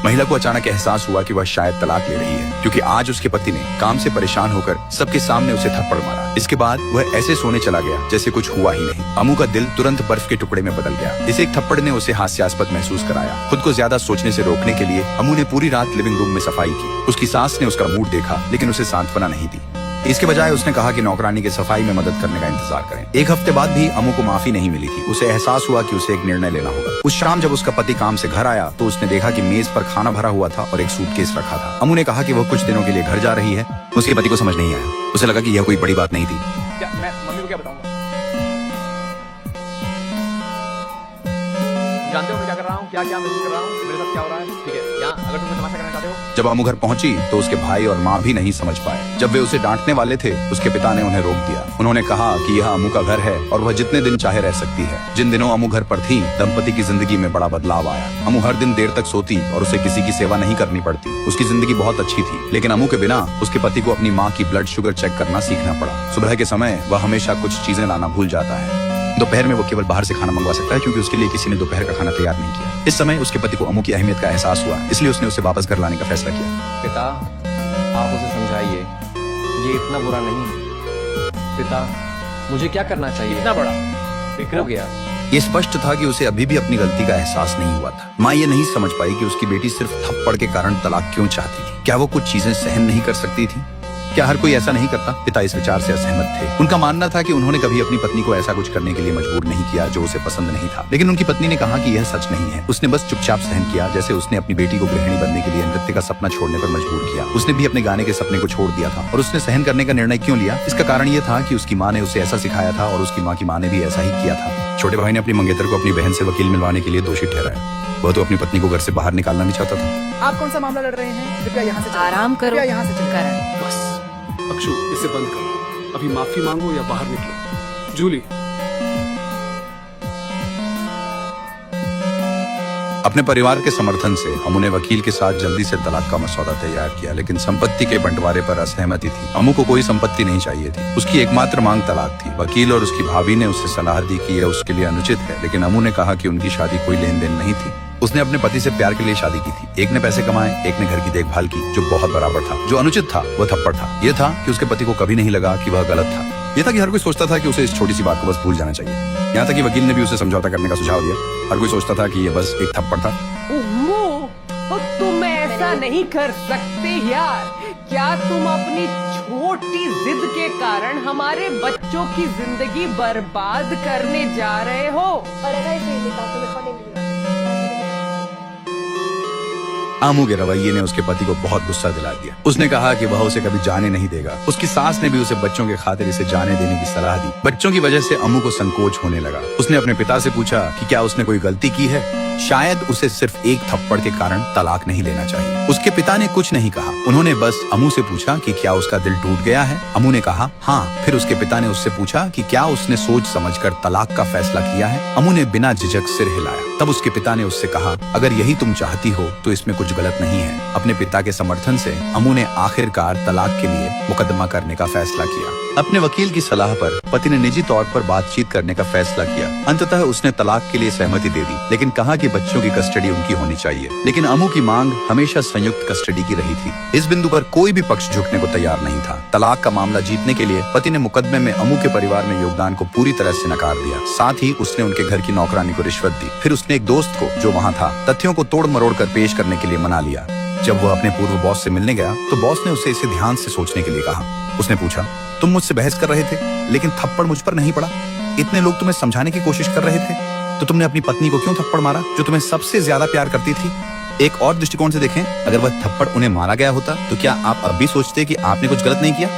महिला को अचानक एहसास हुआ कि वह शायद तलाक ले रही है, क्योंकि आज उसके पति ने काम से परेशान होकर सबके सामने उसे थप्पड़ मारा। इसके बाद वह ऐसे सोने चला गया जैसे कुछ हुआ ही नहीं। अमू का दिल तुरंत बर्फ के टुकड़े में बदल गया। इस एक थप्पड़ ने उसे हास्यास्पद महसूस कराया। खुद को ज्यादा सोचने से रोकने के लिए अमू ने पूरी रात लिविंग रूम में सफाई की। उसकी सास ने उसका मूड देखा, लेकिन उसे सांत्वना नहीं दी। इसके बजाय उसने कहा कि नौकरानी के सफाई में मदद करने का इंतजार करें। एक हफ्ते बाद भी अमू को माफी नहीं मिली थी। उसे एहसास हुआ कि उसे एक निर्णय लेना होगा। उस शाम जब उसका पति काम से घर आया तो उसने देखा कि मेज पर खाना भरा हुआ था और एक सूटकेस रखा था। अमू ने कहा कि वह कुछ दिनों के लिए घर जा रही है। उसके पति को समझ नहीं आया। उसे लगा कि यह कोई बड़ी बात नहीं थी। मैं मम्मी को क्या बताऊंगा? जानते हो मैं क्या कर रहा हूँ, क्या क्या महसूस कर रहा हूँ, मेरे साथ क्या हो रहा है? ठीक है, यहाँ अगर तुम तमाशा करना चाहते हो। जब अमू घर पहुंची तो उसके भाई और माँ भी नहीं समझ पाए। जब वे उसे डांटने वाले थे, उसके पिता ने उन्हें रोक दिया। उन्होंने कहा कि यह अमू का घर है और वह जितने दिन चाहे रह सकती है। जिन दिनों अमू घर पर थी, दंपति की जिंदगी में बड़ा बदलाव आया। अमू हर दिन देर तक सोती और उसे किसी की सेवा नहीं करनी पड़ती। उसकी जिंदगी बहुत अच्छी थी, लेकिन अमू के बिना उसके पति को अपनी माँ की ब्लड शुगर चेक करना सीखना पड़ा। सुबह के समय वह हमेशा कुछ चीजें लाना भूल जाता है। दोपहर में वो केवल बाहर से खाना मंगवा सकता है, क्योंकि उसके लिए किसी ने दोपहर का खाना तैयार नहीं किया। इस समय उसके पति को अमू की अहमियत का एहसास हुआ, इसलिए उसने उसे वापस घर लाने का फैसला किया। पिता, आप उसे समझाइए, ये इतना बुरा नहीं है। पिता, मुझे क्या करना चाहिए? इतना बड़ा हो गया। ये स्पष्ट था कि उसे अभी भी अपनी गलती का एहसास नहीं हुआ था। माँ ये नहीं समझ पाई कि उसकी बेटी सिर्फ थप्पड़ के कारण तलाक क्यों चाहती थी। क्या वो कुछ चीजें सहन नहीं कर सकती थी? क्या हर कोई ऐसा नहीं करता? पिता इस विचार से असहमत थे। उनका मानना था कि उन्होंने कभी अपनी पत्नी को ऐसा कुछ करने के लिए मजबूर नहीं किया जो उसे पसंद नहीं था। लेकिन उनकी पत्नी ने कहा कि यह सच नहीं है। उसने बस चुपचाप सहन किया, जैसे उसने अपनी बेटी को गृहिणी बनने के लिए नृत्य का सपना छोड़ने पर मजबूर किया। उसने भी अपने गाने के सपने को छोड़ दिया था। और उसने सहन करने का निर्णय क्यों लिया? इसका कारण यह था कि उसकी माँ ने उसे ऐसा सिखाया था और उसकी माँ की माँ ने भी ऐसा ही किया था। छोटे भाई ने अपनी मंगेतर को अपनी बहन से वकील मिलवाने के लिए दोषी ठहराया। वह तो अपनी पत्नी को घर से बाहर निकालना भी चाहता था। आप कौन सा मामला लड़ रहे हैं? कृपया यहाँ से आराम करो। कृपया यहाँ से चलिए। बस अक्षु, इसे बंद करो। अभी माफी मांगो या बाहर निकलो। जूली, अपने परिवार के समर्थन से अमू ने वकील के साथ जल्दी से तलाक का मसौदा तैयार किया, लेकिन संपत्ति के बंटवारे पर असहमति थी। अमू को कोई संपत्ति नहीं चाहिए थी। उसकी एकमात्र मांग तलाक थी। वकील और उसकी भाभी ने उससे सलाह दी कि यह उसके लिए अनुचित है, लेकिन अमू ने कहा कि उनकी शादी कोई लेन देन नहीं थी। उसने अपने पति से प्यार के लिए शादी की थी। एक ने पैसे कमाए, एक ने घर की देखभाल की, जो बहुत बराबर था। जो अनुचित था वह थप्पड़ था। यह था कि उसके पति को कभी नहीं लगा कि वह गलत था। यह था कि हर कोई सोचता था कि उसे इस छोटी सी बात को बस भूल जाना चाहिए। यहाँ तक कि वकील ने भी उसे समझौता करने का सुझाव दिया। हर कोई सोचता था कि यह बस एक थप्पड़ था। तुम ऐसा नहीं कर सकते यार। क्या तुम अपनी छोटी जिद के कारण हमारे बच्चों की जिंदगी बर्बाद करने जा रहे हो? अमू के रवैये ने उसके पति को बहुत गुस्सा दिला दिया। उसने कहा कि वह उसे कभी जाने नहीं देगा। उसकी सास ने भी उसे बच्चों के खातिर इसे जाने देने की सलाह दी। बच्चों की वजह से अमू को संकोच होने लगा। उसने अपने पिता से पूछा कि क्या उसने कोई गलती की है। शायद उसे सिर्फ एक थप्पड़ के कारण तलाक नहीं लेना चाहिए। उसके पिता ने कुछ नहीं कहा। उन्होंने बस अमू से पूछा कि क्या उसका दिल टूट गया है। अमू ने कहा हाँ। फिर उसके पिता ने उससे पूछा कि क्या उसने सोच समझकर तलाक का फैसला किया है। अमू ने बिना झिझक सिर हिलाया। तब उसके पिता ने उससे कहा, अगर यही तुम चाहती हो तो इसमें कुछ गलत नहीं है। अपने पिता के समर्थन से अमू ने आखिरकार तलाक के लिए मुकदमा करने का फैसला किया। अपने वकील की सलाह पर पति ने निजी तौर पर बातचीत करने का फैसला किया। अंततः उसने तलाक के लिए सहमति दे दी, लेकिन कहा कि बच्चों की कस्टडी उनकी होनी चाहिए। लेकिन अमू की मांग हमेशा संयुक्त कस्टडी की रही थी। इस बिंदु पर कोई भी पक्ष झुकने को तैयार नहीं था। तलाक का मामला जीतने के लिए पति ने मुकदमे में अमू के परिवार में योगदान को पूरी तरह से नकार दिया। साथ ही उसने उनके घर की नौकरानी को रिश्वत दी। फिर उसने एक दोस्त को, जो वहाँ था, तथ्यों को तोड़ मरोड़ कर पेश करने के लिए मना लिया। जब वह अपने पूर्व बॉस से मिलने गया तो बॉस ने उसे इसे ध्यान से सोचने के लिए कहा। उसने पूछा, तुम मुझसे बहस कर रहे थे, लेकिन थप्पड़ मुझ पर नहीं पड़ा। इतने लोग तुम्हें समझाने की कोशिश कर रहे थे, तो तुमने अपनी पत्नी को क्यों थप्पड़ मारा, जो तुम्हें सबसे ज्यादा प्यार करती थी? एक और दृष्टिकोण से देखें, अगर वह थप्पड़ उन्हें मारा गया होता तो क्या आप अब भी सोचते कि आपने कुछ गलत नहीं किया?